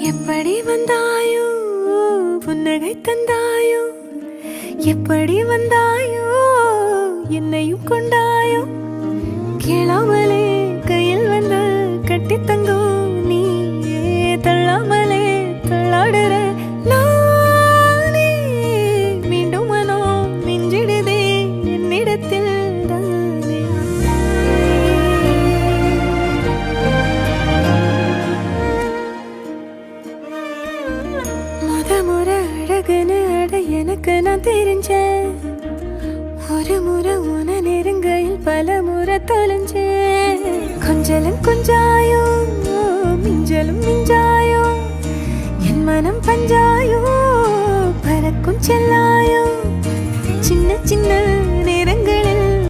எப்படி வந்தாயோ புன்னகை தந்தாயோ, எப்படி வந்தாயோ என்னையும் கொண்டாயோ, கேளாமலே கையில் வந்து கட்டி தங்கோ நீ தள்ளாமலே தள்ளாடுற நானே, மீண்டும் மனோ மிஞ்சிடுதே என்னிடத்தில் தானே. முறை அழகுன்னு அட எனக்கு நான் தெரிஞ்சேன், ஒரு முறை உன நெருங்கையில் பல முறை தொலைஞ்சேன். கொஞ்சலும் கொஞ்சாயோ மிஞ்சலும் மிஞ்சாயோ, என் மனம் பஞ்சாயோ பறக்கும் செல்லாயோ, சின்ன சின்ன